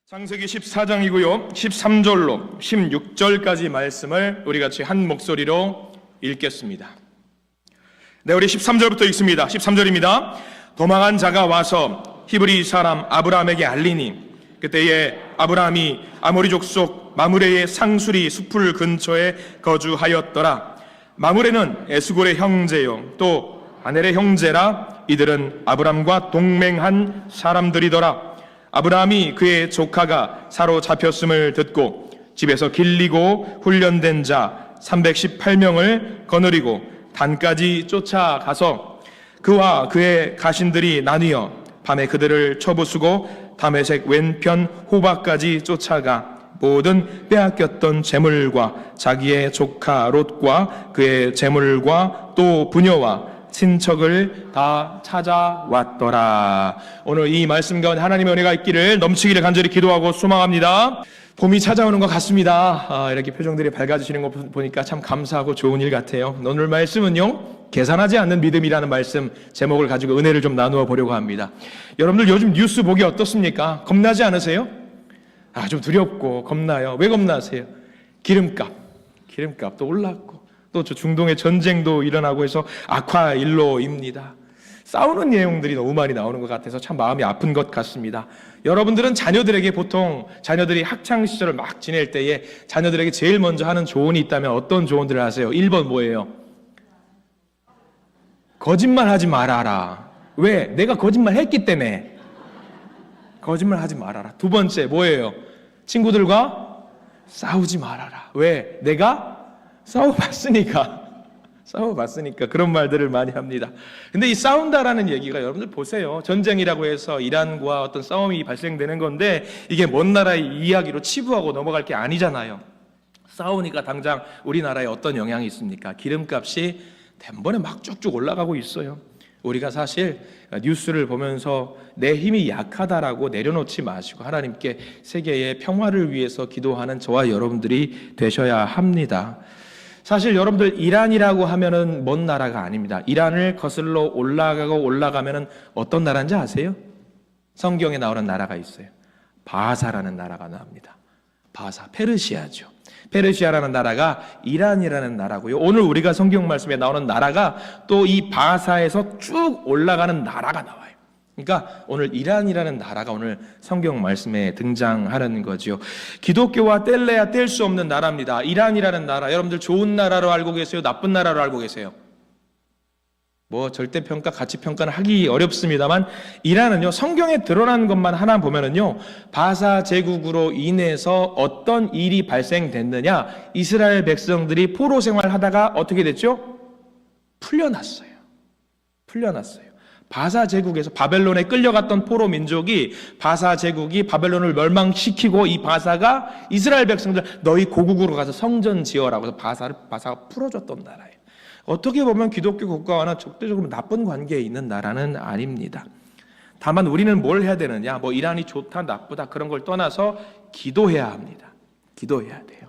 창세기 14장이고요. 13절로 16절까지 말씀을 우리 같이 한 목소리로 읽겠습니다. 네, 우리 13절부터 읽습니다. 13절입니다. 도망한 자가 와서 히브리 사람 아브라함에게 알리니 그때에 아브라함이 아모리 족속 마므레의 상수리 숲을 근처에 거주하였더라. 마므레는 에스골의 형제요 또 아넬의 형제라. 이들은 아브라함과 동맹한 사람들이더라. 아브라함이 그의 조카가 사로잡혔음을 듣고 집에서 길리고 훈련된 자 318명을 거느리고 단까지 쫓아가서 그와 그의 가신들이 나뉘어 밤에 그들을 쳐부수고 다메섹 왼편 호바까지 쫓아가 모든 빼앗겼던 재물과 자기의 조카 롯과 그의 재물과 또 부녀와 친척을 다 찾아왔더라. 오늘 이 말씀 가운데 하나님의 은혜가 있기를 넘치기를 간절히 기도하고 소망합니다. 봄이 찾아오는 것 같습니다. 이렇게 표정들이 밝아지시는 거 보니까 참 감사하고 좋은 일 같아요. 오늘 말씀은요, 계산하지 않는 믿음이라는 말씀 제목을 가지고 은혜를 좀 나누어 보려고 합니다. 여러분들 요즘 뉴스 보기 어떻습니까? 겁나지 않으세요? 좀 두렵고 겁나요. 왜 겁나세요? 기름값도 올랐고 또 중동의 전쟁도 일어나고 해서 악화일로입니다. 싸우는 내용들이 너무 많이 나오는 것 같아서 참 마음이 아픈 것 같습니다. 여러분들은 자녀들에게 보통 자녀들이 학창 시절을 막 지낼 때에 자녀들에게 제일 먼저 하는 조언이 있다면 어떤 조언들을 하세요? 1번 뭐예요? 거짓말 하지 말아라. 왜? 내가 거짓말 했기 때문에 거짓말 하지 말아라. 두 번째 뭐예요? 친구들과 싸우지 말아라. 왜? 내가 싸워봤으니까 그런 말들을 많이 합니다. 근데 이 싸운다라는 얘기가 여러분들 보세요. 전쟁이라고 해서 이란과 어떤 싸움이 발생되는 건데 이게 먼 나라의 이야기로 치부하고 넘어갈 게 아니잖아요. 싸우니까 당장 우리나라에 어떤 영향이 있습니까? 기름값이 단번에 막 쭉쭉 올라가고 있어요. 우리가 사실 뉴스를 보면서 내 힘이 약하다라고 내려놓지 마시고 하나님께 세계의 평화를 위해서 기도하는 저와 여러분들이 되셔야 합니다. 사실 여러분들 이란이라고 하면은 먼 나라가 아닙니다. 이란을 거슬러 올라가면은 어떤 나라인지 아세요? 성경에 나오는 나라가 있어요. 바사라는 나라가 나옵니다. 바사, 페르시아죠. 페르시아라는 나라가 이란이라는 나라고요. 오늘 우리가 성경 말씀에 나오는 나라가 또 이 바사에서 쭉 올라가는 나라가 나와요. 그러니까 오늘 이란이라는 나라가 오늘 성경 말씀에 등장하는 거죠. 기독교와 뗄래야 뗄 수 없는 나라입니다. 이란이라는 나라, 여러분들 좋은 나라로 알고 계세요? 나쁜 나라로 알고 계세요? 절대평가, 가치평가는 하기 어렵습니다만 이란은요, 성경에 드러난 것만 하나 보면은요, 바사 제국으로 인해서 어떤 일이 발생됐느냐, 이스라엘 백성들이 포로 생활하다가 어떻게 됐죠? 풀려났어요. 바사 제국에서 바벨론에 끌려갔던 포로 민족이 바사 제국이 바벨론을 멸망시키고 이 바사가 이스라엘 백성들 너희 고국으로 가서 성전 지어라고 해서 바사가 풀어줬던 나라예요. 어떻게 보면 기독교 국가와는 적대적으로 나쁜 관계에 있는 나라는 아닙니다. 다만 우리는 뭘 해야 되느냐, 이란이 좋다 나쁘다 그런 걸 떠나서 기도해야 합니다. 기도해야 돼요.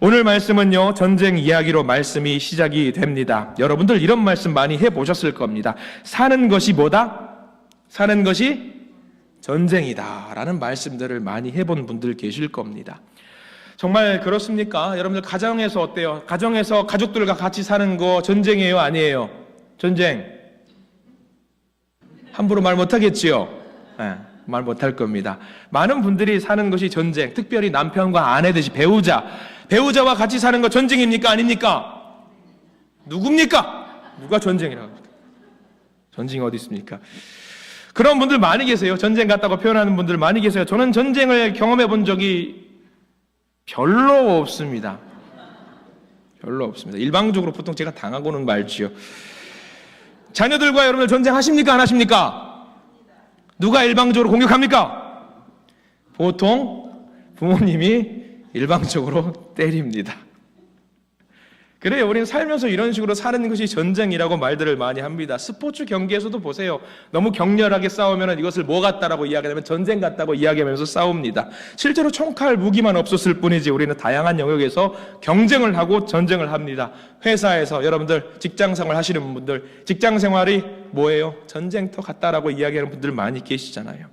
오늘 말씀은요, 전쟁 이야기로 말씀이 시작이 됩니다. 여러분들 이런 말씀 많이 해보셨을 겁니다. 사는 것이 뭐다? 사는 것이 전쟁이다 라는 말씀들을 많이 해본 분들 계실 겁니다. 정말 그렇습니까? 여러분들 가정에서 어때요? 가정에서 가족들과 같이 사는 거 전쟁이에요? 아니에요? 전쟁. 함부로 말 못하겠지요? 네, 말 못할 겁니다. 많은 분들이 사는 것이 전쟁, 특별히 남편과 아내 듯이 배우자와 같이 사는 거 전쟁입니까? 아닙니까? 누굽니까? 누가 전쟁이라고 합니까? 전쟁이 어디 있습니까? 그런 분들 많이 계세요. 전쟁 같다고 표현하는 분들 많이 계세요. 저는 전쟁을 경험해 본 적이 별로 없습니다. 일방적으로 보통 제가 당하고는 말지요. 자녀들과 여러분들 전쟁하십니까? 안 하십니까? 누가 일방적으로 공격합니까? 보통 부모님이 일방적으로 때립니다. 그래요. 우리는 살면서 이런 식으로 사는 것이 전쟁이라고 말들을 많이 합니다. 스포츠 경기에서도 보세요. 너무 격렬하게 싸우면 이것을 뭐 같다라고 이야기하면 전쟁 같다고 이야기하면서 싸웁니다. 실제로 총칼 무기만 없었을 뿐이지 우리는 다양한 영역에서 경쟁을 하고 전쟁을 합니다. 회사에서 여러분들 직장생활 하시는 분들 직장생활이 뭐예요? 전쟁터 같다라고 이야기하는 분들 많이 계시잖아요.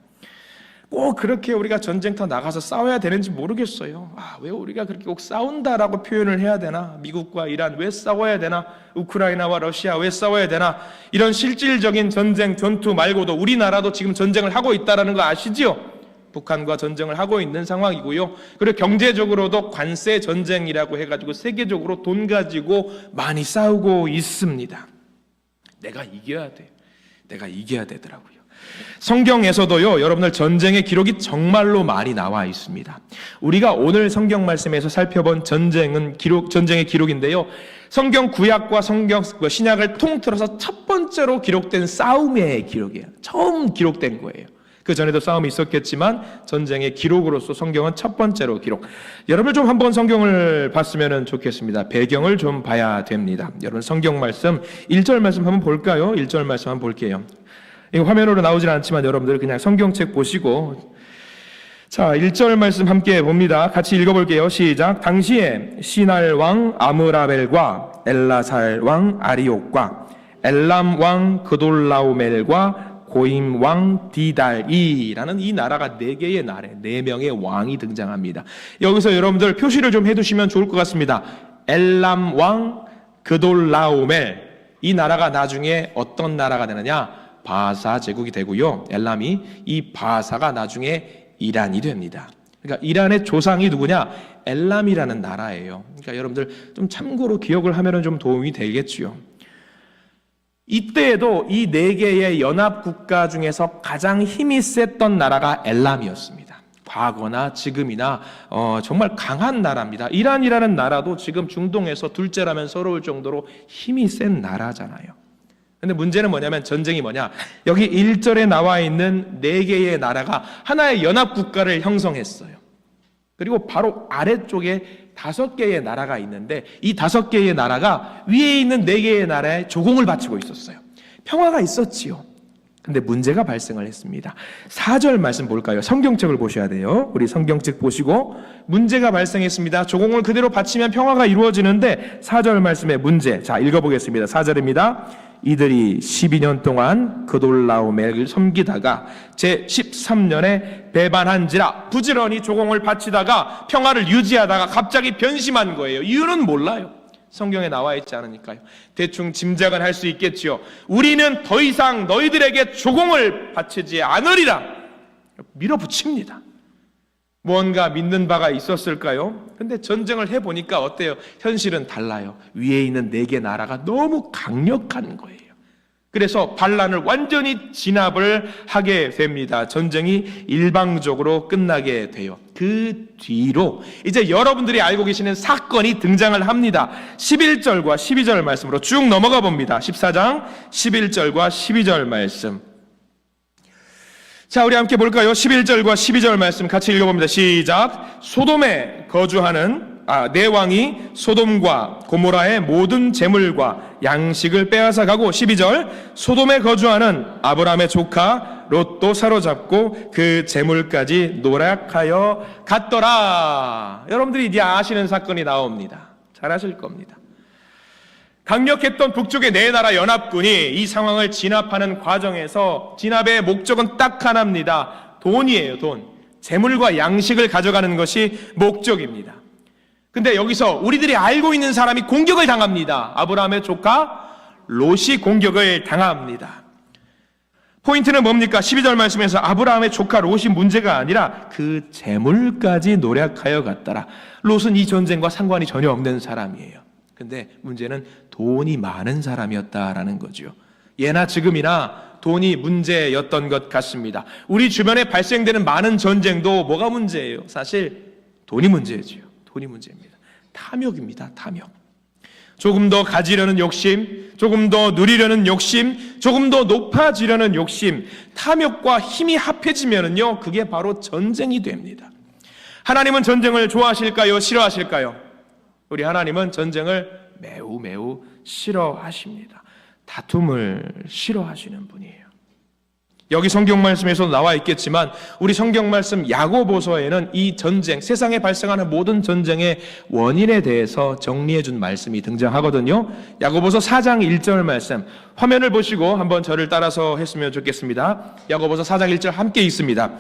꼭 그렇게 우리가 전쟁터 나가서 싸워야 되는지 모르겠어요. 왜 우리가 그렇게 꼭 싸운다라고 표현을 해야 되나? 미국과 이란 왜 싸워야 되나? 우크라이나와 러시아 왜 싸워야 되나? 이런 실질적인 전쟁, 전투 말고도 우리나라도 지금 전쟁을 하고 있다는 거 아시지요? 북한과 전쟁을 하고 있는 상황이고요. 그리고 경제적으로도 관세 전쟁이라고 해가지고 세계적으로 돈 가지고 많이 싸우고 있습니다. 내가 이겨야 돼. 내가 이겨야 되더라고요. 성경에서도요, 여러분들 전쟁의 기록이 정말로 많이 나와 있습니다. 우리가 오늘 성경 말씀에서 살펴본 전쟁의 기록인데요. 성경 구약과 신약을 통틀어서 첫 번째로 기록된 싸움의 기록이에요. 처음 기록된 거예요. 그 전에도 싸움이 있었겠지만 전쟁의 기록으로서 성경은 첫 번째로 기록. 여러분 좀 한번 성경을 봤으면 좋겠습니다. 배경을 좀 봐야 됩니다. 여러분 성경 말씀 1절 말씀 한번 볼까요? 1절 말씀 한번 볼게요. 이거 화면으로 나오진 않지만 여러분들 그냥 성경책 보시고, 자 1절 말씀 함께 봅니다. 같이 읽어볼게요. 시작. 당시에 시날 왕 아므라벨과 엘라살 왕 아리옥과 엘람 왕 그돌라오멜과 고임 왕 디달이라는 이 나라가 4개의 나라, 4명의 왕이 등장합니다. 여기서 여러분들 표시를 좀 해두시면 좋을 것 같습니다. 엘람 왕 그돌라오멜, 이 나라가 나중에 어떤 나라가 되느냐? 바사 제국이 되고요. 엘람이 이 바사가 나중에 이란이 됩니다. 그러니까 이란의 조상이 누구냐? 엘람이라는 나라예요. 그러니까 여러분들 좀 참고로 기억을 하면 좀 도움이 되겠지요. 이때에도 이 4개의 연합국가 중에서 가장 힘이 셌던 나라가 엘람이었습니다. 과거나 지금이나 정말 강한 나라입니다. 이란이라는 나라도 지금 중동에서 둘째라면 서러울 정도로 힘이 센 나라잖아요. 근데 문제는 뭐냐면 전쟁이 뭐냐? 여기 1절에 나와 있는 4개의 나라가 하나의 연합국가를 형성했어요. 그리고 바로 아래쪽에 5개의 나라가 있는데 이 5개의 나라가 위에 있는 4개의 나라에 조공을 바치고 있었어요. 평화가 있었지요. 근데 문제가 발생을 했습니다. 4절 말씀 볼까요? 성경책을 보셔야 돼요. 우리 성경책 보시고 문제가 발생했습니다. 조공을 그대로 바치면 평화가 이루어지는데 4절 말씀의 문제. 자, 읽어보겠습니다. 4절입니다. 이들이 12년 동안 그돌라오멜을 섬기다가 제13년에 배반한지라. 부지런히 조공을 바치다가 평화를 유지하다가 갑자기 변심한 거예요. 이유는 몰라요. 성경에 나와 있지 않으니까요. 대충 짐작은 할 수 있겠지요. 우리는 더 이상 너희들에게 조공을 바치지 않으리라 밀어붙입니다. 뭔가 믿는 바가 있었을까요? 근데 전쟁을 해보니까 어때요? 현실은 달라요. 위에 있는 4개 나라가 너무 강력한 거예요. 그래서 반란을 완전히 진압을 하게 됩니다. 전쟁이 일방적으로 끝나게 돼요. 그 뒤로 이제 여러분들이 알고 계시는 사건이 등장을 합니다. 11절과 12절 말씀으로 쭉 넘어가 봅니다. 14장 11절과 12절 말씀. 자, 우리 함께 볼까요? 11절과 12절 말씀 같이 읽어봅니다. 시작. 소돔에 거주하는 네 왕이 소돔과 고모라의 모든 재물과 양식을 빼앗아 가고 12절 소돔에 거주하는 아브람의 조카 롯도 사로잡고 그 재물까지 노략하여 갔더라. 여러분들이 이제 아시는 사건이 나옵니다. 잘 아실 겁니다. 강력했던 북쪽의 4나라 연합군이 이 상황을 진압하는 과정에서 진압의 목적은 딱 하나입니다. 돈이에요. 돈. 재물과 양식을 가져가는 것이 목적입니다. 근데 여기서 우리들이 알고 있는 사람이 공격을 당합니다. 아브라함의 조카 롯이 공격을 당합니다. 포인트는 뭡니까? 12절 말씀에서 아브라함의 조카 롯이 문제가 아니라 그 재물까지 노략하여 갔더라. 롯은 이 전쟁과 상관이 전혀 없는 사람이에요. 근데 문제는 돈이 많은 사람이었다라는 거죠. 예나 지금이나 돈이 문제였던 것 같습니다. 우리 주변에 발생되는 많은 전쟁도 뭐가 문제예요? 사실 돈이 문제죠. 돈이 문제입니다. 탐욕입니다. 탐욕. 조금 더 가지려는 욕심, 조금 더 누리려는 욕심, 조금 더 높아지려는 욕심, 탐욕과 힘이 합해지면은요, 그게 바로 전쟁이 됩니다. 하나님은 전쟁을 좋아하실까요? 싫어하실까요? 우리 하나님은 전쟁을 매우 싫어하십니다. 다툼을 싫어하시는 분이에요. 여기 성경 말씀에서 나와 있겠지만 우리 성경 말씀 야고보서에는 이 전쟁, 세상에 발생하는 모든 전쟁의 원인에 대해서 정리해 준 말씀이 등장하거든요. 야고보서 4장 1절 말씀 화면을 보시고 한번 저를 따라서 했으면 좋겠습니다. 야고보서 4장 1절 함께 읽습니다.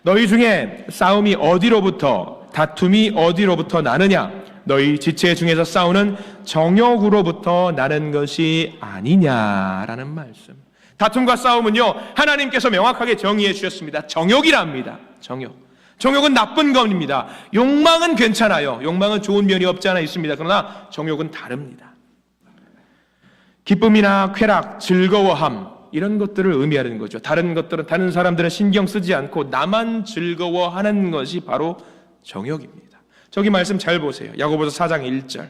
너희 중에 싸움이 어디로부터, 다툼이 어디로부터 나느냐? 너희 지체 중에서 싸우는 정욕으로부터 나는 것이 아니냐라는 말씀. 다툼과 싸움은요, 하나님께서 명확하게 정의해 주셨습니다. 정욕이랍니다. 정욕은 나쁜 겁니다. 욕망은 괜찮아요. 욕망은 좋은 면이 없지 않아 있습니다. 그러나 정욕은 다릅니다. 기쁨이나 쾌락, 즐거워함, 이런 것들을 의미하는 거죠. 다른 사람들은 신경 쓰지 않고 나만 즐거워하는 것이 바로 정욕입니다. 저기 말씀 잘 보세요. 야고보서 4장 1절.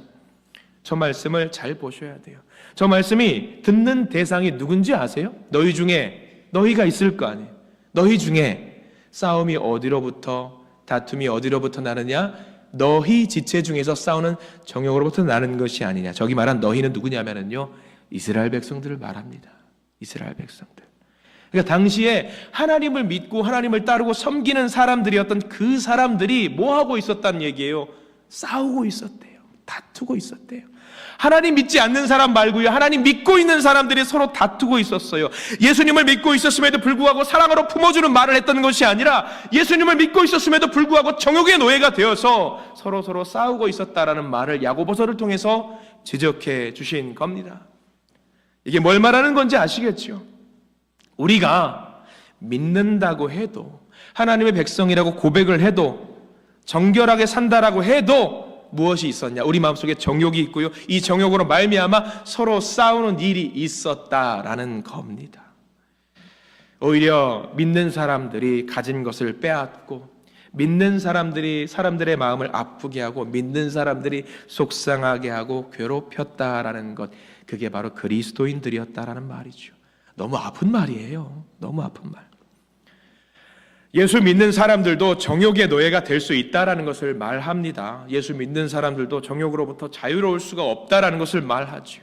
저 말씀을 잘 보셔야 돼요. 저 말씀이 듣는 대상이 누군지 아세요? 너희 중에, 너희가 있을 거 아니에요. 너희 중에 싸움이 어디로부터, 다툼이 어디로부터 나느냐? 너희 지체 중에서 싸우는 정욕으로부터 나는 것이 아니냐. 저기 말한 너희는 누구냐면요, 이스라엘 백성들을 말합니다. 이스라엘 백성들. 그러니까 당시에 하나님을 믿고 하나님을 따르고 섬기는 사람들이었던 그 사람들이 뭐 하고 있었다는 얘기예요? 싸우고 있었대요. 다투고 있었대요. 하나님 믿지 않는 사람 말고요, 하나님 믿고 있는 사람들이 서로 다투고 있었어요. 예수님을 믿고 있었음에도 불구하고 사랑으로 품어주는 말을 했던 것이 아니라 예수님을 믿고 있었음에도 불구하고 정욕의 노예가 되어서 서로 싸우고 있었다라는 말을 야고보서를 통해서 지적해 주신 겁니다. 이게 뭘 말하는 건지 아시겠죠? 우리가 믿는다고 해도, 하나님의 백성이라고 고백을 해도, 정결하게 산다라고 해도 무엇이 있었냐? 우리 마음속에 정욕이 있고요, 이 정욕으로 말미암아 서로 싸우는 일이 있었다라는 겁니다. 오히려 믿는 사람들이 가진 것을 빼앗고, 믿는 사람들이 사람들의 마음을 아프게 하고, 믿는 사람들이 속상하게 하고 괴롭혔다라는 것, 그게 바로 그리스도인들이었다라는 말이죠. 너무 아픈 말이에요. 너무 아픈 말. 예수 믿는 사람들도 정욕의 노예가 될 수 있다라는 것을 말합니다. 예수 믿는 사람들도 정욕으로부터 자유로울 수가 없다라는 것을 말하죠.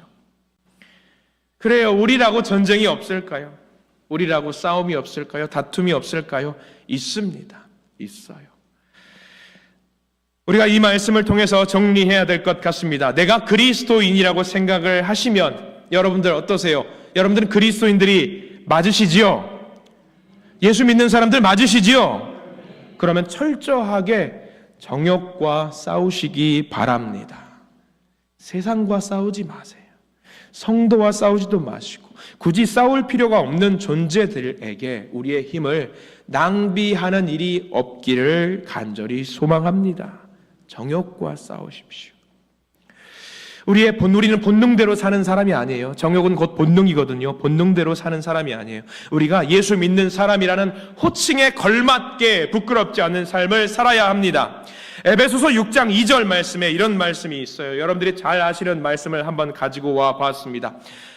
그래요. 우리라고 전쟁이 없을까요? 우리라고 싸움이 없을까요? 다툼이 없을까요? 있습니다. 있어요. 우리가 이 말씀을 통해서 정리해야 될 것 같습니다. 내가 그리스도인이라고 생각을 하시면 여러분들 어떠세요? 여러분들은 그리스도인들이 맞으시지요? 예수 믿는 사람들 맞으시지요? 그러면 철저하게 정욕과 싸우시기 바랍니다. 세상과 싸우지 마세요. 성도와 싸우지도 마시고, 굳이 싸울 필요가 없는 존재들에게 우리의 힘을 낭비하는 일이 없기를 간절히 소망합니다. 정욕과 싸우십시오. 우리는 본능대로 사는 사람이 아니에요. 정욕은 곧 본능이거든요. 본능대로 사는 사람이 아니에요. 우리가 예수 믿는 사람이라는 호칭에 걸맞게 부끄럽지 않는 삶을 살아야 합니다. 에베소서 6장 2절 말씀에 이런 말씀이 있어요. 여러분들이 잘 아시는 말씀을 한번 가지고 와 봤습니다.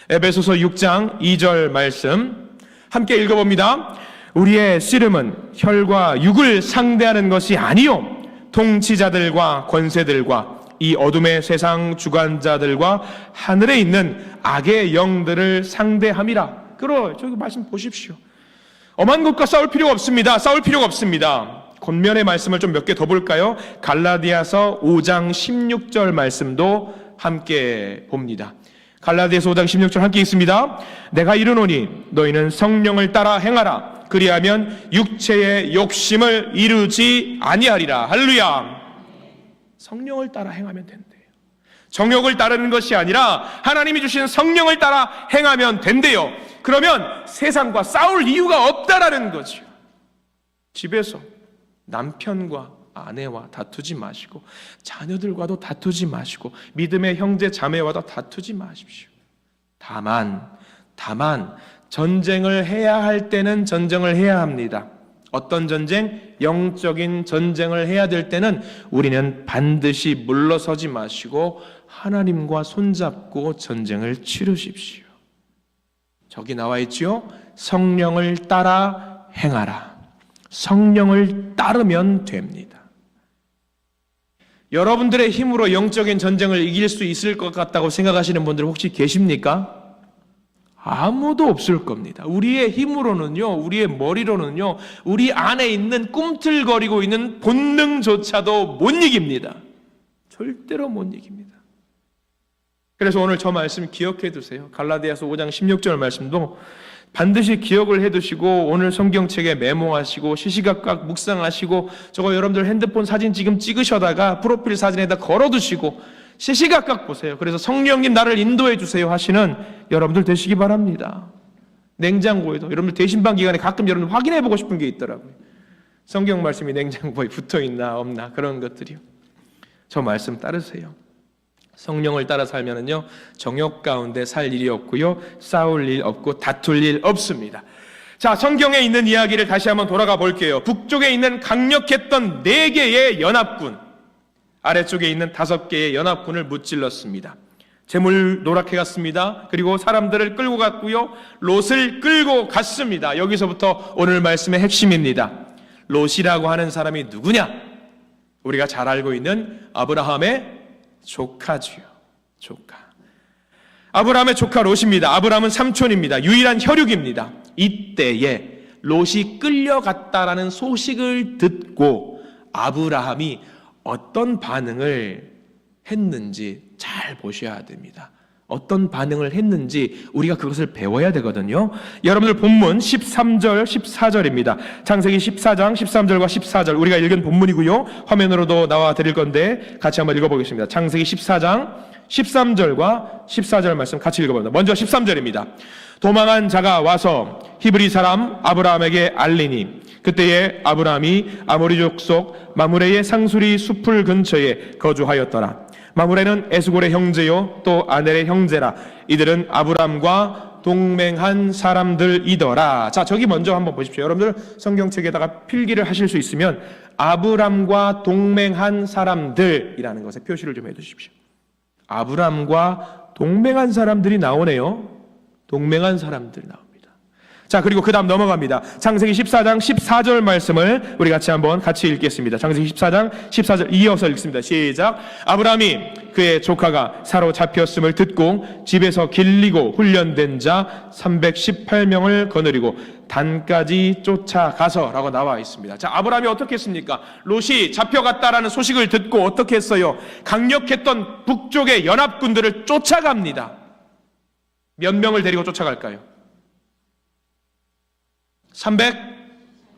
에베소서 6장 2절 말씀 함께 읽어봅니다. 우리의 씨름은 혈과 육을 상대하는 것이 아니요 통치자들과 권세들과 이 어둠의 세상 주관자들과 하늘에 있는 악의 영들을 상대함이라. 저기 말씀 보십시오. 엄한 것과 싸울 필요가 없습니다. 싸울 필요가 없습니다. 겉면의 말씀을 좀 몇 개 더 볼까요? 갈라디아서 5장 16절 말씀도 함께 봅니다. 갈라디아서 5장 16절 함께 읽습니다. 내가 이르노니 너희는 성령을 따라 행하라. 그리하면 육체의 욕심을 이루지 아니하리라. 할렐루야. 성령을 따라 행하면 된대요. 정욕을 따르는 것이 아니라 하나님이 주신 성령을 따라 행하면 된대요. 그러면 세상과 싸울 이유가 없다라는 거죠. 집에서 남편과 아내와 다투지 마시고, 자녀들과도 다투지 마시고, 믿음의 형제 자매와도 다투지 마십시오. 다만 전쟁을 해야 할 때는 전쟁을 해야 합니다. 어떤 전쟁? 영적인 전쟁을 해야 될 때는 우리는 반드시 물러서지 마시고 하나님과 손잡고 전쟁을 치르십시오. 저기 나와 있지요? 성령을 따라 행하라. 성령을 따르면 됩니다. 여러분들의 힘으로 영적인 전쟁을 이길 수 있을 것 같다고 생각하시는 분들 혹시 계십니까? 아무도 없을 겁니다. 우리의 힘으로는요, 우리의 머리로는요, 우리 안에 있는 꿈틀거리고 있는 본능조차도 못 이깁니다. 절대로 못 이깁니다. 그래서 오늘 저 말씀 기억해 두세요. 갈라디아서 5장 16절 말씀도 반드시 기억을 해두시고 오늘 성경책에 메모하시고 시시각각 묵상하시고 저거 여러분들 핸드폰 사진 지금 찍으셔다가 프로필 사진에다 걸어두시고 시시각각 보세요. 그래서 성령님 나를 인도해 주세요 하시는 여러분들 되시기 바랍니다. 냉장고에도 여러분들 대신방 기간에 가끔 여러분들 확인해 보고 싶은 게 있더라고요. 성경 말씀이 냉장고에 붙어 있나 없나 그런 것들이요. 저 말씀 따르세요. 성령을 따라 살면은요 정욕 가운데 살 일이 없고요 싸울 일 없고 다툴 일 없습니다. 자, 성경에 있는 이야기를 다시 한번 돌아가 볼게요. 북쪽에 있는 강력했던 4개의 연합군, 아래쪽에 있는 5개의 연합군을 무찔렀습니다. 재물 노랗게 갔습니다. 그리고 사람들을 끌고 갔고요 롯을 끌고 갔습니다. 여기서부터 오늘 말씀의 핵심입니다. 롯이라고 하는 사람이 누구냐? 우리가 잘 알고 있는 아브라함의 조카지요. 조카. 아브라함의 조카 롯입니다. 아브라함은 삼촌입니다. 유일한 혈육입니다. 이때에 롯이 끌려갔다라는 소식을 듣고 아브라함이 어떤 반응을 했는지 잘 보셔야 됩니다. 어떤 반응을 했는지 우리가 그것을 배워야 되거든요. 여러분들 본문 13절, 14절입니다. 창세기 14장 13절과 14절 우리가 읽은 본문이고요. 화면으로도 나와 드릴 건데 같이 한번 읽어보겠습니다. 창세기 14장 13절과 14절 말씀 같이 읽어봅니다. 먼저 13절입니다. 도망한 자가 와서 히브리 사람 아브라함에게 알리니 그때에 아브라함이 아모리 족속 마므레의 상수리 숲을 근처에 거주하였더라. 마므레는 에스골의 형제요 또 아넬의 형제라. 이들은 아브람과 동맹한 사람들이더라. 자, 저기 먼저 한번 보십시오. 여러분들 성경책에다가 필기를 하실 수 있으면 아브람과 동맹한 사람들이라는 것에 표시를 좀 해두십시오. 아브람과 동맹한 사람들이 나오네요. 동맹한 사람들이 나옵니다. 자, 그리고 그 다음 넘어갑니다. 창세기 14장 14절 말씀을 우리 같이 읽겠습니다. 창세기 14장 14절 이어서 읽습니다. 시작. 아브라함이 그의 조카가 사로잡혔음을 듣고 집에서 길리고 훈련된 자 318명을 거느리고 단까지 쫓아가서 라고 나와 있습니다. 자, 아브라함이 어떻게 했습니까? 롯이 잡혀갔다라는 소식을 듣고 어떻게 했어요? 강력했던 북쪽의 연합군들을 쫓아갑니다. 몇 명을 데리고 쫓아갈까요?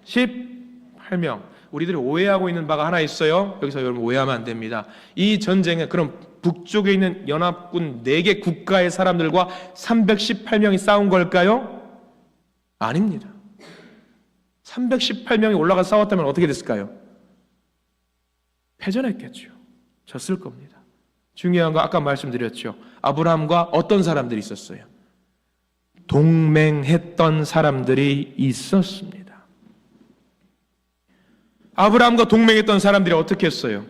318명. 우리들이 오해하고 있는 바가 하나 있어요. 여기서 여러분 오해하면 안 됩니다. 이 전쟁에 그럼 북쪽에 있는 연합군 4개 국가의 사람들과 318명이 싸운 걸까요? 아닙니다. 318명이 올라가 싸웠다면 어떻게 됐을까요? 패전했겠죠. 졌을 겁니다. 중요한 거 아까 말씀드렸죠. 아브라함과 어떤 사람들이 있었어요? 동맹했던 사람들이 있었습니다. 아브라함과 동맹했던 사람들이 어떻게 했어요?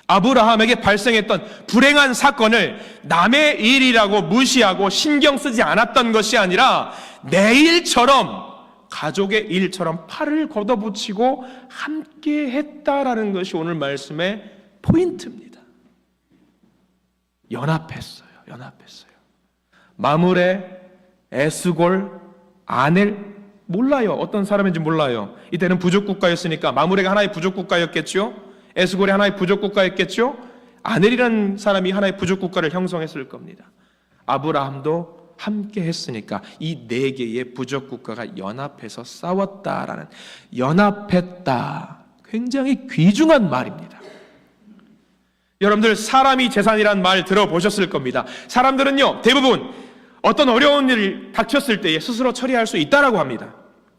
아브라함에게 발생했던 불행한 사건을 남의 일이라고 무시하고 신경 쓰지 않았던 것이 아니라 내 일처럼 가족의 일처럼 팔을 걷어붙이고 함께 했다라는 것이 오늘 말씀의 포인트입니다. 연합했어요. 마므레, 에스골, 아넬 몰라요. 어떤 사람인지 몰라요. 이때는 부족국가였으니까 마므레가 하나의 부족국가였겠죠. 에스골이 하나의 부족국가였겠죠. 아넬이라는 사람이 하나의 부족국가를 형성했을 겁니다. 아브라함도 함께 했으니까 이 4개의 부족국가가 연합해서 싸웠다라는, 연합했다, 굉장히 귀중한 말입니다. 여러분들 사람이 재산이란 말 들어보셨을 겁니다. 사람들은요 대부분 어떤 어려운 일이 닥쳤을 때에 스스로 처리할 수 있다라고 합니다.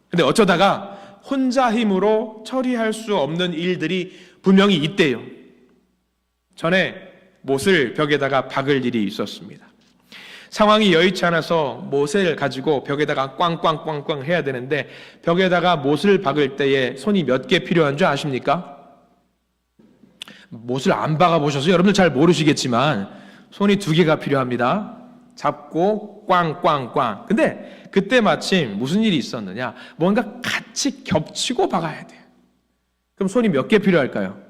근데 어쩌다가 혼자 힘으로 처리할 수 없는 일들이 분명히 있대요. 전에 못을 벽에다가 박을 일이 있었습니다. 상황이 여의치 않아서 못을 가지고 벽에다가 꽝꽝꽝꽝 해야 되는데 벽에다가 못을 박을 때에 손이 몇 개 필요한 줄 아십니까? 못을 안 박아보셔서 여러분들 잘 모르시겠지만 손이 2개가 필요합니다. 잡고 꽝꽝꽝. 근데 그때 마침 무슨 일이 있었느냐, 뭔가 같이 겹치고 박아야 돼요. 그럼 손이 몇 개 필요할까요?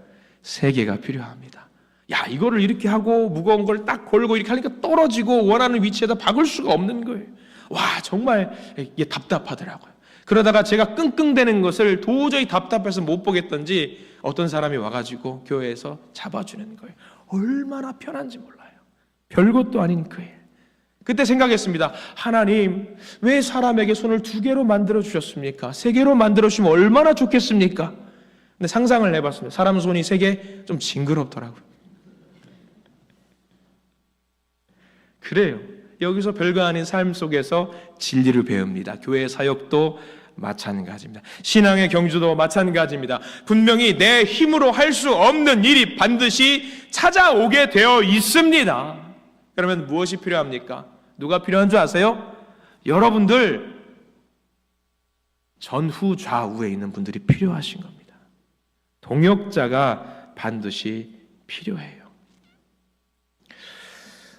3개가 필요합니다. 야, 이거를 이렇게 하고 무거운 걸 딱 걸고 이렇게 하니까 떨어지고 원하는 위치에다 박을 수가 없는 거예요. 와, 정말 이게 답답하더라고요. 그러다가 제가 끙끙대는 것을 도저히 답답해서 못 보겠던지 어떤 사람이 와가지고 교회에서 잡아주는 거예요. 얼마나 편한지 몰라요. 별것도 아닌 그 일. 그때 생각했습니다. 하나님, 왜 사람에게 손을 2개로 만들어 주셨습니까? 3개로 만들어 주시면 얼마나 좋겠습니까? 근데 상상을 해봤습니다. 사람 손이 3개 좀 징그럽더라고요. 그래요. 여기서 별거 아닌 삶 속에서 진리를 배웁니다. 교회 사역도 마찬가지입니다. 신앙의 경주도 마찬가지입니다. 분명히 내 힘으로 할 수 없는 일이 반드시 찾아오게 되어 있습니다. 그러면 무엇이 필요합니까? 누가 필요한 줄 아세요? 여러분들 전후 좌우에 있는 분들이 필요하신 겁니다. 동역자가 반드시 필요해요.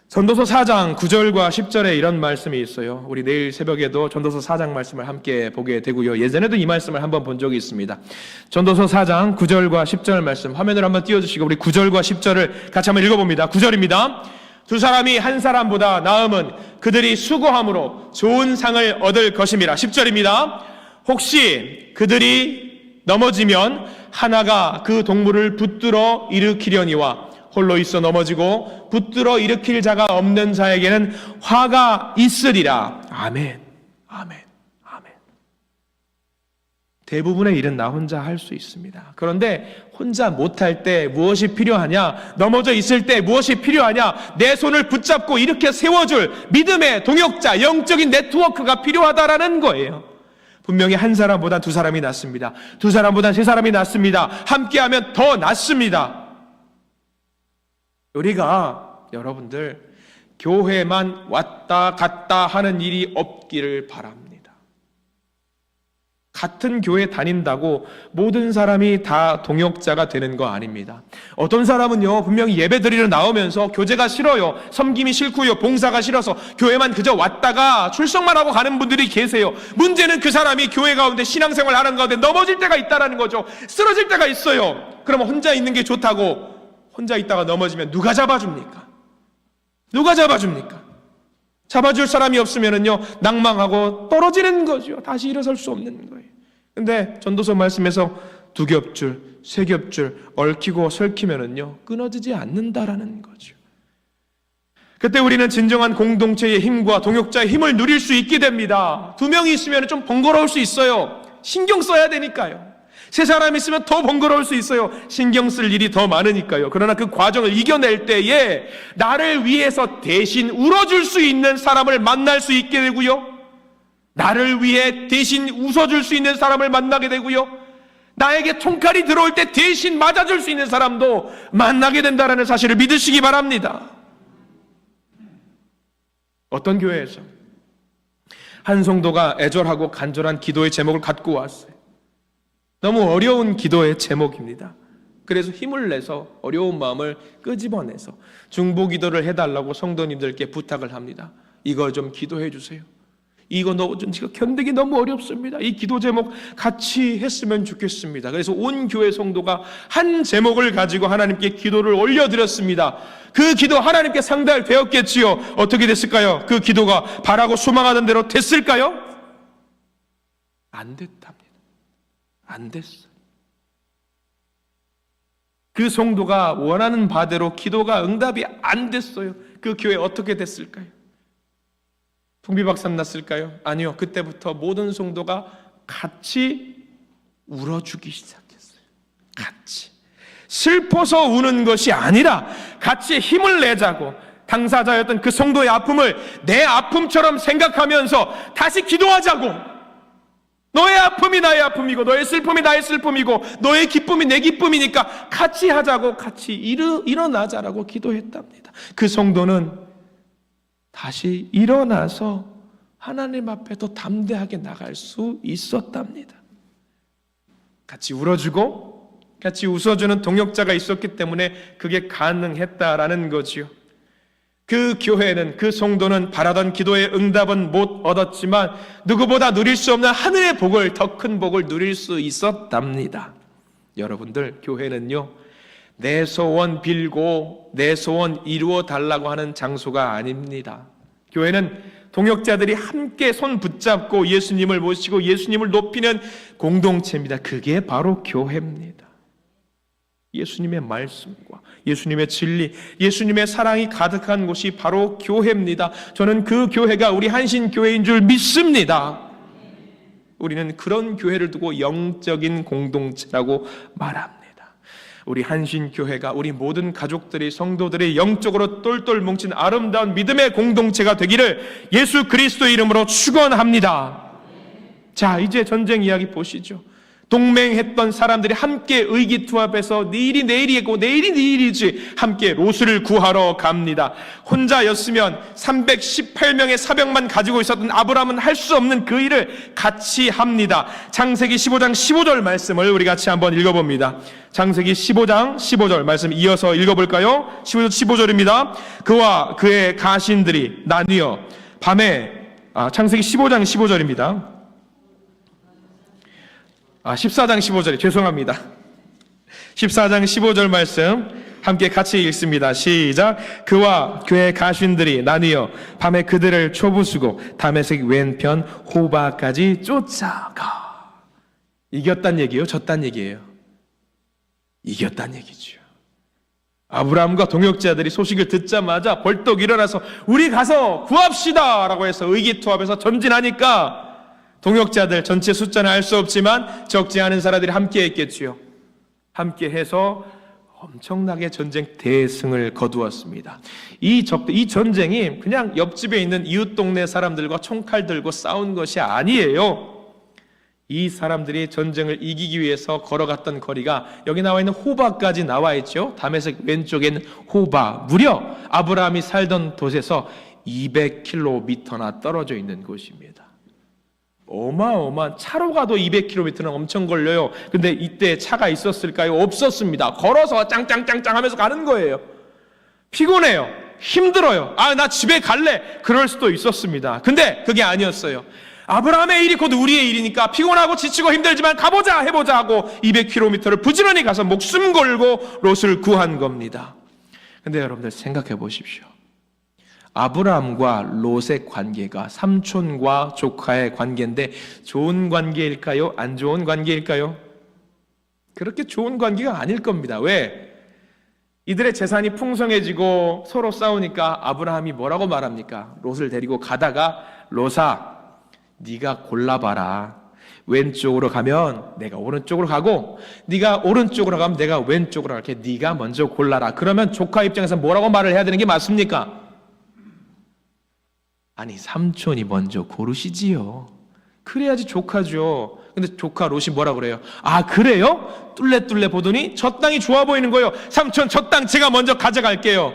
전도서 4장 9절과 10절에 이런 말씀이 있어요. 우리 내일 새벽에도 전도서 4장 말씀을 함께 보게 되고요. 예전에도 이 말씀을 한번 본 적이 있습니다. 전도서 4장 9절과 10절 말씀 화면으로 한번 띄워주시고 우리 9절과 10절을 같이 한번 읽어봅니다. 9절입니다. 2 사람이 한 사람보다 나음은 그들이 수고함으로 좋은 상을 얻을 것임이라. 10절입니다. 혹시 그들이 넘어지면 하나가 그 동물을 붙들어 일으키려니와 홀로 있어 넘어지고 붙들어 일으킬 자가 없는 자에게는 화가 있으리라. 아멘. 아멘. 아멘. 대부분의 일은 나 혼자 할 수 있습니다. 그런데 혼자 못할 때 무엇이 필요하냐? 넘어져 있을 때 무엇이 필요하냐? 내 손을 붙잡고 이렇게 세워줄 믿음의 동역자, 영적인 네트워크가 필요하다라는 거예요. 분명히 한 사람보다 2 사람이 낫습니다. 2 사람보다 3 사람이 낫습니다. 함께하면 더 낫습니다. 우리가 여러분들 교회만 왔다 갔다 하는 일이 없기를 바랍니다. 같은 교회 다닌다고 모든 사람이 다 동역자가 되는 거 아닙니다. 어떤 사람은요, 분명히 예배 드리러 나오면서 교제가 싫어요, 섬김이 싫고요, 봉사가 싫어서 교회만 그저 왔다가 출석만 하고 가는 분들이 계세요. 문제는 그 사람이 교회 가운데 신앙생활 하는 가운데 넘어질 때가 있다는 거죠. 쓰러질 때가 있어요. 그러면 혼자 있는 게 좋다고 혼자 있다가 넘어지면 누가 잡아줍니까? 누가 잡아줍니까? 잡아줄 사람이 없으면은요, 낭망하고 떨어지는 거죠. 다시 일어설 수 없는 거예요. 근데 전도서 말씀에서 2겹줄, 3겹줄 얽히고 설키면은요, 끊어지지 않는다라는 거죠. 그때 우리는 진정한 공동체의 힘과 동역자의 힘을 누릴 수 있게 됩니다. 2명이 있으면 좀 번거로울 수 있어요. 신경 써야 되니까요. 3 사람이 있으면 더 번거로울 수 있어요. 신경 쓸 일이 더 많으니까요. 그러나 그 과정을 이겨낼 때에 나를 위해서 대신 울어줄 수 있는 사람을 만날 수 있게 되고요, 나를 위해 대신 웃어줄 수 있는 사람을 만나게 되고요, 나에게 총칼이 들어올 때 대신 맞아줄 수 있는 사람도 만나게 된다는 사실을 믿으시기 바랍니다. 어떤 교회에서 한 성도가 애절하고 간절한 기도의 제목을 갖고 왔어요. 너무 어려운 기도의 제목입니다. 그래서 힘을 내서 어려운 마음을 끄집어내서 중보기도를 해달라고 성도님들께 부탁을 합니다. 이거 좀 기도해 주세요. 이거 제가 견디기 너무 어렵습니다. 이 기도 제목 같이 했으면 좋겠습니다. 그래서 온 교회 성도가 한 제목을 가지고 하나님께 기도를 올려드렸습니다. 그 기도 하나님께 상달 되었겠지요. 어떻게 됐을까요? 그 기도가 바라고 소망하던 대로 됐을까요? 안 됐답니다. 안 됐어요. 그 성도가 원하는 바대로 기도가 응답이 안 됐어요. 그 교회 어떻게 됐을까요? 풍비박산 났을까요? 아니요. 그때부터 모든 성도가 같이 울어주기 시작했어요. 같이. 슬퍼서 우는 것이 아니라 같이 힘을 내자고, 당사자였던 그 성도의 아픔을 내 아픔처럼 생각하면서 다시 기도하자고, 너의 아픔이 나의 아픔이고 너의 슬픔이 나의 슬픔이고 너의 기쁨이 내 기쁨이니까 같이 하자고, 같이 일어나자라고 기도했답니다. 그 성도는 다시 일어나서 하나님 앞에 더 담대하게 나갈 수 있었답니다. 같이 울어주고 같이 웃어주는 동역자가 있었기 때문에 그게 가능했다라는 거지요. 그 교회는, 그 성도는 바라던 기도의 응답은 못 얻었지만 누구보다 누릴 수 없는 하늘의 복을, 더 큰 복을 누릴 수 있었답니다. 여러분들, 교회는요, 내 소원 빌고 내 소원 이루어 달라고 하는 장소가 아닙니다. 교회는 동역자들이 함께 손 붙잡고 예수님을 모시고 예수님을 높이는 공동체입니다. 그게 바로 교회입니다. 예수님의 말씀과 예수님의 진리, 예수님의 사랑이 가득한 곳이 바로 교회입니다. 저는 그 교회가 우리 한신교회인 줄 믿습니다. 우리는 그런 교회를 두고 영적인 공동체라고 말합니다. 우리 한신교회가 우리 모든 가족들이 성도들이 영적으로 똘똘 뭉친 아름다운 믿음의 공동체가 되기를 예수 그리스도의 이름으로 축원합니다. 자, 이제 전쟁 이야기 보시죠. 동맹했던 사람들이 함께 의기투합해서 내일이 내일이고 내일이 내일이지 함께 롯을 구하러 갑니다. 혼자였으면 318명의 사병만 가지고 있었던 아브라함은 할 수 없는 그 일을 같이 합니다. 창세기 15장 15절 말씀을 우리 같이 한번 읽어봅니다. 창세기 15장 15절 말씀 이어서 읽어볼까요? 15절입니다. 그와 그의 가신들이 나뉘어 밤에 창세기 15장 15절입니다. 14장 15절에 죄송합니다. 14장 15절 말씀 함께 같이 읽습니다. 시작. 그와 그의 가신들이 나뉘어 밤에 그들을 초부수고 다메섹 왼편 호바까지 쫓아가. 이겼단 얘기예요? 졌단 얘기예요? 이겼단 얘기죠. 아브라함과 동역자들이 소식을 듣자마자 벌떡 일어나서 우리 가서 구합시다 라고 해서 의기투합해서 전진하니까 동역자들 전체 숫자는 알 수 없지만 적지 않은 사람들이 함께 했겠지요. 함께 해서 엄청나게 전쟁 대승을 거두었습니다. 이 전쟁이 그냥 옆집에 있는 이웃 동네 사람들과 총칼 들고 싸운 것이 아니에요. 이 사람들이 전쟁을 이기기 위해서 걸어갔던 거리가 여기 나와 있는 호바까지 나와 있죠. 다메섹 왼쪽엔 호바, 무려 아브라함이 살던 곳에서 200km나 떨어져 있는 곳입니다. 어마어마한, 차로 가도 200km는 엄청 걸려요. 근데 이때 차가 있었을까요? 없었습니다. 걸어서 짱짱짱짱 하면서 가는 거예요. 피곤해요. 힘들어요. 나 집에 갈래. 그럴 수도 있었습니다. 근데 그게 아니었어요. 아브라함의 일이 곧 우리의 일이니까 피곤하고 지치고 힘들지만 가보자 해보자 하고 200km를 부지런히 가서 목숨 걸고 롯을 구한 겁니다. 근데 여러분들 생각해 보십시오. 아브라함과 롯의 관계가 삼촌과 조카의 관계인데 좋은 관계일까요? 안 좋은 관계일까요? 그렇게 좋은 관계가 아닐 겁니다. 왜? 이들의 재산이 풍성해지고 서로 싸우니까 아브라함이 뭐라고 말합니까? 롯을 데리고 가다가 롯아, 네가 골라봐라. 왼쪽으로 가면 내가 오른쪽으로 가고 네가 오른쪽으로 가면 내가 왼쪽으로 갈게. 네가 먼저 골라라. 그러면 조카 입장에서 뭐라고 말을 해야 되는 게 맞습니까? 아니, 삼촌이 먼저 고르시지요. 그래야지 조카죠. 근데 조카 롯이 뭐라 그래요? 그래요? 뚫레뚫레 보더니 저 땅이 좋아 보이는 거예요. 삼촌, 저 땅 제가 먼저 가져갈게요.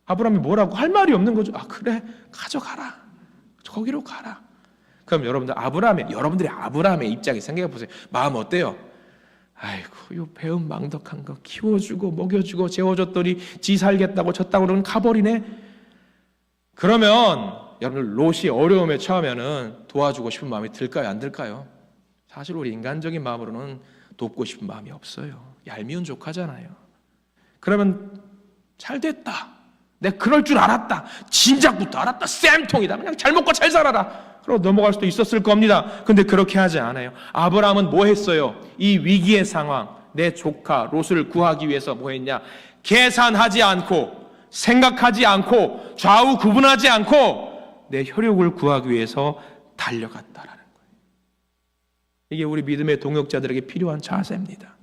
아브라함이 뭐라고 할 말이 없는 거죠. 그래, 가져가라. 거기로 가라. 그럼 여러분들이 아브라함의 입장에 생각해 보세요. 마음 어때요? 아이고, 요 배은 망덕한 거 키워주고 먹여주고 재워줬더니 지 살겠다고 저 땅으로는 가버리네. 그러면 여러분, 롯이 어려움에 처하면은 도와주고 싶은 마음이 들까요? 안 들까요? 사실 우리 인간적인 마음으로는 돕고 싶은 마음이 없어요. 얄미운 조카잖아요. 그러면 잘 됐다. 내가 그럴 줄 알았다. 진작부터 알았다. 쌤통이다. 그냥 잘 먹고 잘 살아라. 그러고 넘어갈 수도 있었을 겁니다. 근데 그렇게 하지 않아요. 아브라함은 뭐 했어요? 이 위기의 상황, 내 조카 롯을 구하기 위해서 뭐 했냐? 계산하지 않고, 생각하지 않고, 좌우 구분하지 않고 내 혈육을 구하기 위해서 달려갔다라는 거예요. 이게 우리 믿음의 동역자들에게 필요한 자세입니다.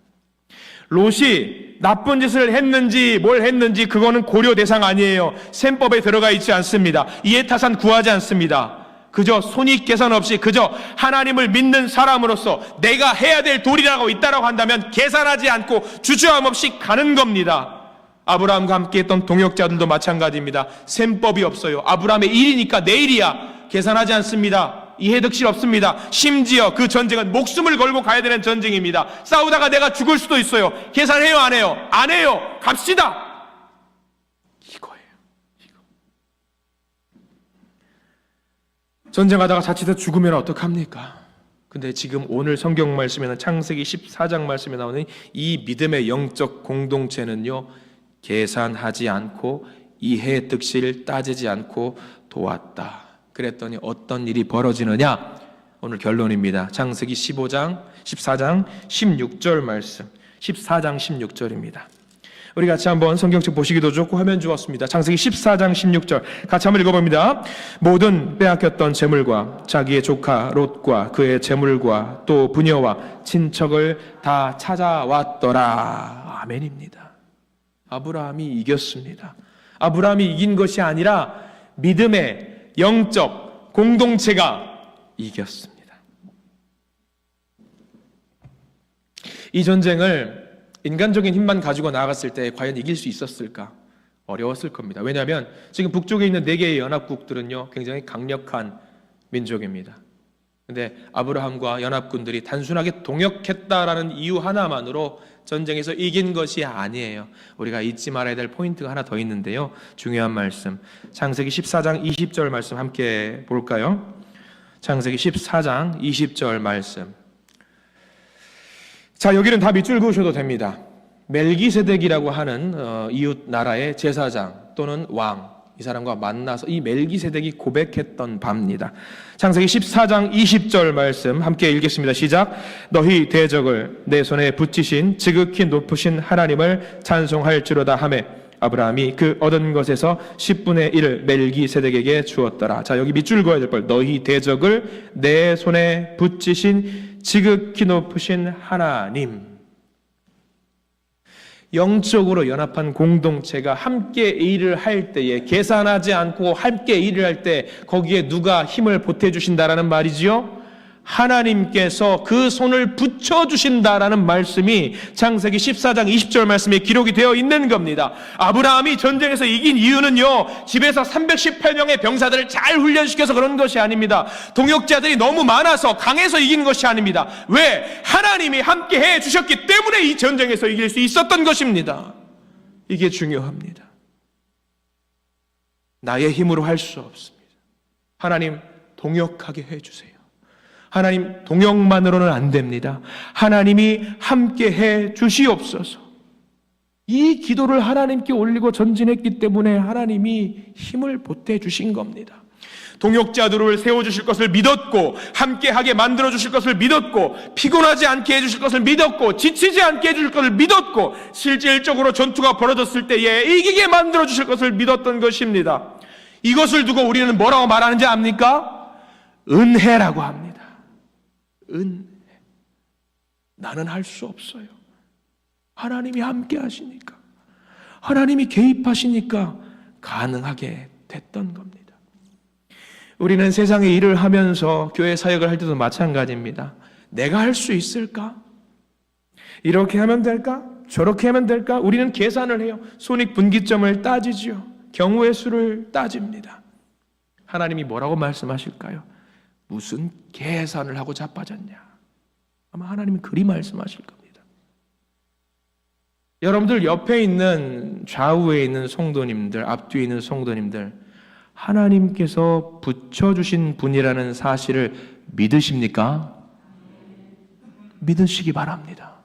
롯이 나쁜 짓을 했는지 뭘 했는지 그거는 고려 대상 아니에요. 셈법에 들어가 있지 않습니다. 이해타산 구하지 않습니다. 그저 손익계산 없이 그저 하나님을 믿는 사람으로서 내가 해야 될 도리라고 있다라고 한다면 계산하지 않고 주저함 없이 가는 겁니다. 아브라함과 함께했던 동역자들도 마찬가지입니다. 셈법이 없어요. 아브라함의 일이니까 내 일이야. 계산하지 않습니다. 이해득실 없습니다. 심지어 그 전쟁은 목숨을 걸고 가야 되는 전쟁입니다. 싸우다가 내가 죽을 수도 있어요. 계산해요? 안 해요? 안 해요. 갑시다. 이거예요. 이거. 전쟁하다가 자칫 죽으면 어떡합니까? 근데 지금 오늘 성경 말씀에는 창세기 14장 말씀에 나오는 이 믿음의 영적 공동체는요, 계산하지 않고 이해득실 따지지 않고 도왔다. 그랬더니 어떤 일이 벌어지느냐? 오늘 결론입니다. 창세기 14장 16절 말씀. 14장 16절입니다. 우리 같이 한번 성경책 보시기도 좋고 화면 주었습니다. 창세기 14장 16절 같이 한번 읽어봅니다. 모든 빼앗겼던 재물과 자기의 조카 롯과 그의 재물과 또 부녀와 친척을 다 찾아왔더라. 아멘입니다. 아브라함이 이겼습니다. 아브라함이 이긴 것이 아니라 믿음의 영적 공동체가 이겼습니다. 이 전쟁을 인간적인 힘만 가지고 나아갔을 때 과연 이길 수 있었을까? 어려웠을 겁니다. 왜냐하면 지금 북쪽에 있는 4개의 연합국들은요 굉장히 강력한 민족입니다. 근데 아브라함과 연합군들이 단순하게 동역했다라는 이유 하나만으로 전쟁에서 이긴 것이 아니에요. 우리가 잊지 말아야 될 포인트가 하나 더 있는데요, 중요한 말씀, 창세기 14장 20절 말씀 함께 볼까요? 창세기 14장 20절 말씀. 자, 여기는 다 밑줄 그으셔도 됩니다. 멜기세덱이라고 하는 이웃 나라의 제사장 또는 왕, 이 사람과 만나서 이 멜기세덱이 고백했던 바입니다. 창세기 14장 20절 말씀 함께 읽겠습니다. 시작. 너희 대적을 내 손에 붙이신 지극히 높으신 하나님을 찬송할지로다 하매 아브라함이 그 얻은 것에서 10분의 1을 멜기세덱에게 주었더라. 자, 여기 밑줄 그어야 될 걸. 너희 대적을 내 손에 붙이신 지극히 높으신 하나님. 영적으로 연합한 공동체가 함께 일을 할 때에, 계산하지 않고 함께 일을 할 때 거기에 누가 힘을 보태주신다라는 말이지요? 하나님께서 그 손을 붙여주신다라는 말씀이 창세기 14장 20절 말씀에 기록이 되어 있는 겁니다. 아브라함이 전쟁에서 이긴 이유는요, 집에서 318명의 병사들을 잘 훈련시켜서 그런 것이 아닙니다. 동역자들이 너무 많아서 강해서 이긴 것이 아닙니다. 왜? 하나님이 함께 해주셨기 때문에 이 전쟁에서 이길 수 있었던 것입니다. 이게 중요합니다. 나의 힘으로 할 수 없습니다. 하나님 동역하게 해주세요. 하나님 동역만으로는 안 됩니다. 하나님이 함께 해 주시옵소서. 이 기도를 하나님께 올리고 전진했기 때문에 하나님이 힘을 보태 주신 겁니다. 동역자들을 세워주실 것을 믿었고, 함께하게 만들어주실 것을 믿었고, 피곤하지 않게 해주실 것을 믿었고, 지치지 않게 해주실 것을 믿었고, 실질적으로 전투가 벌어졌을 때에 이기게 만들어주실 것을 믿었던 것입니다. 이것을 두고 우리는 뭐라고 말하는지 압니까? 은혜라고 합니다. 은혜. 나는 할 수 없어요. 하나님이 함께 하시니까, 하나님이 개입하시니까 가능하게 됐던 겁니다. 우리는 세상에 일을 하면서 교회 사역을 할 때도 마찬가지입니다. 내가 할 수 있을까? 이렇게 하면 될까? 저렇게 하면 될까? 우리는 계산을 해요. 손익분기점을 따지죠. 경우의 수를 따집니다. 하나님이 뭐라고 말씀하실까요? 무슨 계산을 하고 자빠졌냐? 아마 하나님은 그리 말씀하실 겁니다. 여러분들 옆에 있는, 좌우에 있는 성도님들, 앞뒤에 있는 성도님들, 하나님께서 붙여주신 분이라는 사실을 믿으십니까? 믿으시기 바랍니다.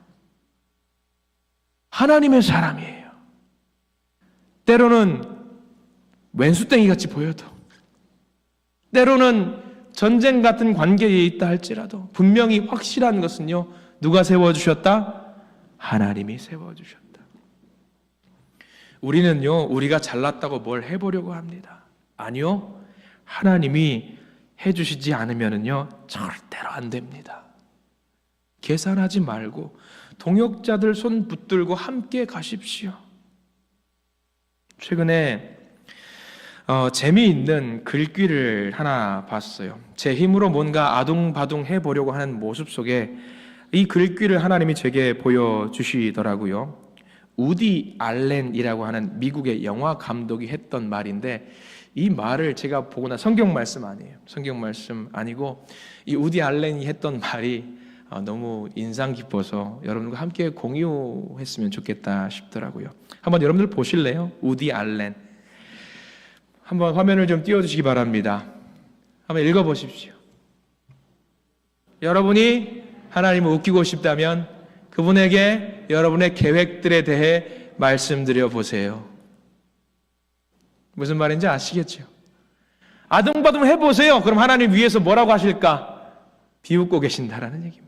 하나님의 사람이에요. 때로는 왼수땡이 같이 보여도, 때로는 전쟁 같은 관계에 있다 할지라도 분명히 확실한 것은요, 누가 세워주셨다? 하나님이 세워주셨다. 우리는요, 우리가 잘났다고 뭘 해보려고 합니다. 아니요, 하나님이 해주시지 않으면요 절대로 안 됩니다. 계산하지 말고 동역자들 손 붙들고 함께 가십시오. 최근에 재미있는 글귀를 하나 봤어요. 제 힘으로 뭔가 아둥바둥 해보려고 하는 모습 속에 이 글귀를 하나님이 제게 보여주시더라고요. 우디 알렌이라고 하는 미국의 영화 감독이 했던 말인데, 이 말을 제가 보고 나, 성경 말씀 아니에요. 성경 말씀 아니고 이 우디 알렌이 했던 말이 너무 인상 깊어서 여러분과 함께 공유했으면 좋겠다 싶더라고요. 한번 여러분들 보실래요? 우디 알렌. 한번 화면을 좀 띄워주시기 바랍니다. 한번 읽어보십시오. 여러분이 하나님을 웃기고 싶다면 그분에게 여러분의 계획들에 대해 말씀드려 보세요. 무슨 말인지 아시겠죠? 아둥바둥 해보세요. 그럼 하나님 위에서 뭐라고 하실까? 비웃고 계신다라는 얘기입니다.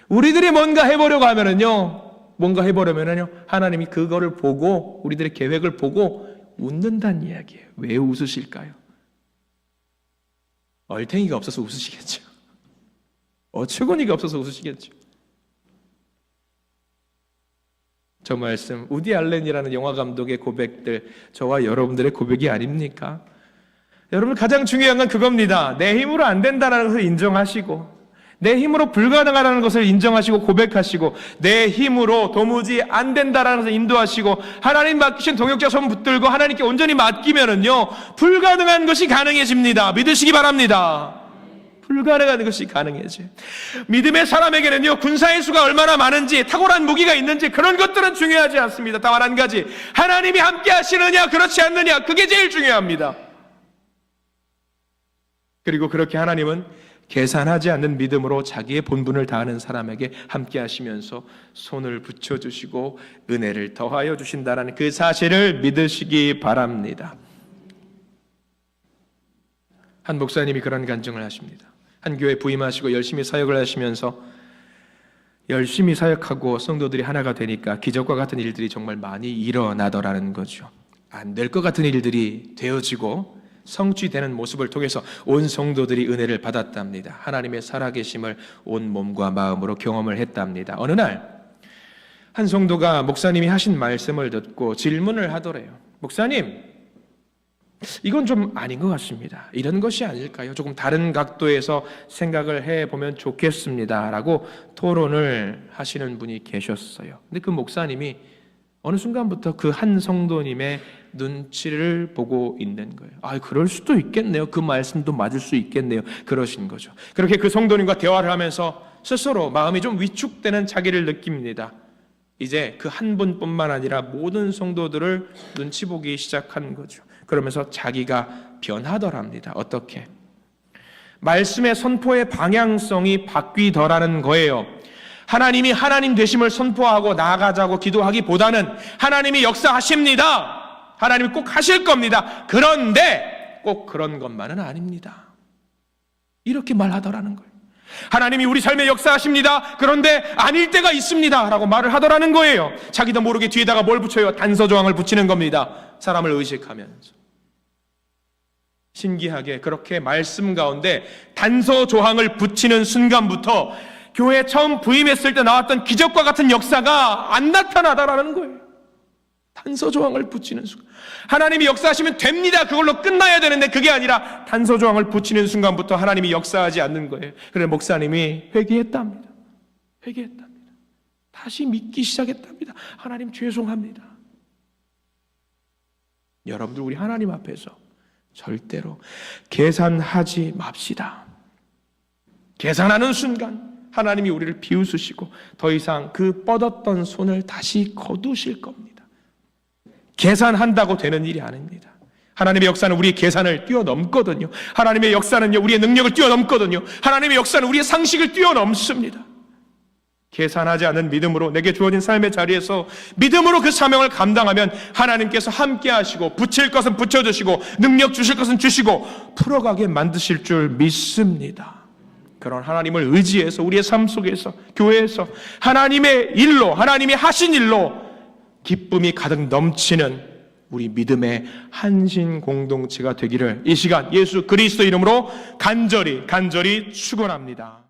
우리들이 뭔가 해보려고 하면은요, 뭔가 해보려면요, 하나님이 그거를 보고, 우리들의 계획을 보고 웃는다는 이야기예요. 왜 웃으실까요? 얼탱이가 없어서 웃으시겠죠. 어처구니가 없어서 웃으시겠죠. 저 말씀, 우디 알렌이라는 영화 감독의 고백들, 저와 여러분들의 고백이 아닙니까? 여러분, 가장 중요한 건 그겁니다. 내 힘으로 안 된다는 것을 인정하시고, 내 힘으로 불가능하다는 것을 인정하시고 고백하시고, 내 힘으로 도무지 안 된다는 것을 인도하시고, 하나님 맡기신 동역자 손 붙들고 하나님께 온전히 맡기면은요, 불가능한 것이 가능해집니다. 믿으시기 바랍니다. 불가능한 것이 가능해져요. 믿음의 사람에게는요, 군사의 수가 얼마나 많은지, 탁월한 무기가 있는지 그런 것들은 중요하지 않습니다. 다만 한 가지, 하나님이 함께 하시느냐 그렇지 않느냐, 그게 제일 중요합니다. 그리고 그렇게 하나님은 계산하지 않는 믿음으로 자기의 본분을 다하는 사람에게 함께 하시면서 손을 붙여주시고 은혜를 더하여 주신다는 그 사실을 믿으시기 바랍니다. 한 목사님이 그런 간증을 하십니다. 한 교회 부임하시고 열심히 사역을 하시면서 열심히 사역하고 성도들이 하나가 되니까 기적과 같은 일들이 정말 많이 일어나더라는 거죠. 안 될 것 같은 일들이 되어지고 성취되는 모습을 통해서 온 성도들이 은혜를 받았답니다. 하나님의 살아계심을 온 몸과 마음으로 경험을 했답니다. 어느 날 한 성도가 목사님이 하신 말씀을 듣고 질문을 하더래요. 목사님, 이건 좀 아닌 것 같습니다. 이런 것이 아닐까요? 조금 다른 각도에서 생각을 해보면 좋겠습니다. 라고 토론을 하시는 분이 계셨어요. 근데 그 목사님이 어느 순간부터 그 한 성도님의 눈치를 보고 있는 거예요. 그럴 수도 있겠네요. 그 말씀도 맞을 수 있겠네요. 그러신 거죠. 그렇게 그 성도님과 대화를 하면서 스스로 마음이 좀 위축되는 자기를 느낍니다. 이제 그 한 분뿐만 아니라 모든 성도들을 눈치 보기 시작한 거죠. 그러면서 자기가 변하더랍니다. 어떻게? 말씀의 선포의 방향성이 바뀌더라는 거예요. 하나님이 하나님 되심을 선포하고 나아가자고 기도하기보다는 하나님이 역사하십니다. 하나님이 꼭 하실 겁니다. 그런데 꼭 그런 것만은 아닙니다. 이렇게 말하더라는 거예요. 하나님이 우리 삶에 역사하십니다. 그런데 아닐 때가 있습니다. 라고 말을 하더라는 거예요. 자기도 모르게 뒤에다가 뭘 붙여요? 단서조항을 붙이는 겁니다. 사람을 의식하면서. 신기하게 그렇게 말씀 가운데 단서조항을 붙이는 순간부터 교회에 처음 부임했을 때 나왔던 기적과 같은 역사가 안 나타나다라는 거예요. 단서조항을 붙이는 순간. 하나님이 역사하시면 됩니다. 그걸로 끝나야 되는데 그게 아니라 단서조항을 붙이는 순간부터 하나님이 역사하지 않는 거예요. 그래서 목사님이 회개했답니다. 회개했답니다. 다시 믿기 시작했답니다. 하나님 죄송합니다. 여러분들, 우리 하나님 앞에서 절대로 계산하지 맙시다. 계산하는 순간 하나님이 우리를 비웃으시고 더 이상 그 뻗었던 손을 다시 거두실 겁니다. 계산한다고 되는 일이 아닙니다. 하나님의 역사는 우리의 계산을 뛰어넘거든요. 하나님의 역사는요, 우리의 능력을 뛰어넘거든요. 하나님의 역사는 우리의 상식을 뛰어넘습니다. 계산하지 않은 믿음으로 내게 주어진 삶의 자리에서 믿음으로 그 사명을 감당하면 하나님께서 함께 하시고 붙일 것은 붙여주시고 능력 주실 것은 주시고 풀어가게 만드실 줄 믿습니다. 그런 하나님을 의지해서 우리의 삶 속에서, 교회에서 하나님의 일로, 하나님이 하신 일로 기쁨이 가득 넘치는 우리 믿음의 한신 공동체가 되기를 이 시간 예수 그리스도 이름으로 간절히 축원합니다.